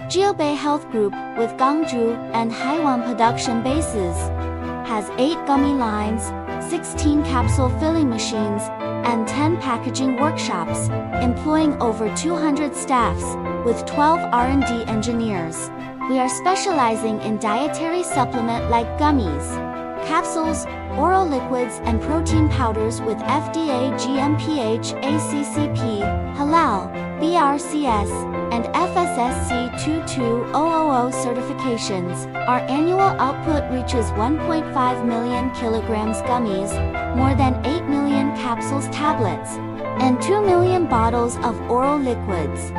JIABEI Health Group, with Guangzhou and Heyuan production bases, has 8 gummy lines, 16 capsule filling machines, and 10 packaging workshops, employing over 200 staffs, with 12 R&D engineers. We are specializing in dietary supplement like gummies, capsules, oral liquids and protein powders with FDA GMP HACCP, HALAL, BRCS, and FSSC 22000 certifications. Our annual output reaches 1.5 million kilograms gummies, more than 8 million capsules tablets, and 2 million bottles of oral liquids.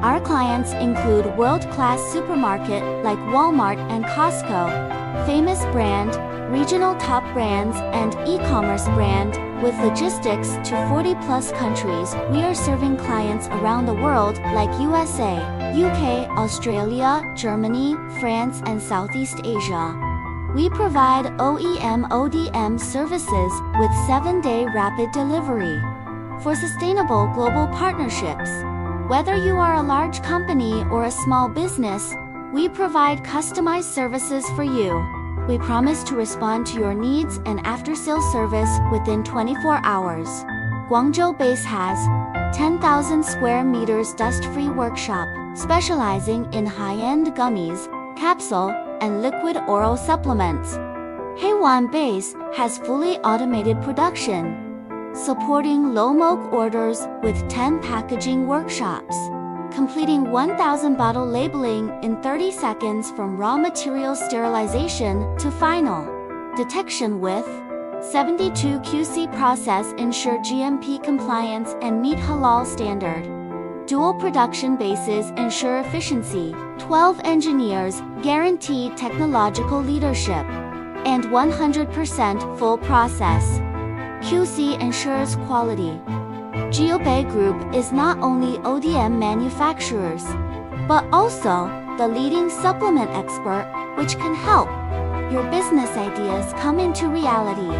Our clients include world-class supermarket like Walmart and Costco, famous brand, regional top brands, and e-commerce brand. With logistics to 40+ countries, we are serving clients around the world like USA, UK, Australia, Germany, France, and Southeast Asia. We provide OEM/ODM services with 7-day rapid delivery. For sustainable global partnerships, whether you are a large company or a small business, we provide customized services for you. We promise to respond to your needs and after-sales service within 24 hours. Guangzhou base has 10,000 square meters dust-free workshop, specializing in high-end gummies, capsule, and liquid oral supplements. Heyuan base has fully automated production, supporting low-moc orders with 10 packaging workshops, completing 1,000 bottle labeling in 30 seconds from raw material sterilization to final detection with 72 QC process ensure GMP compliance and meet halal standard. Dual production bases ensure efficiency, 12 engineers guarantee technological leadership, and 100% full process QC ensures quality. JIABEI Group is not only ODM manufacturers, but also the leading supplement expert, which can help your business ideas come into reality.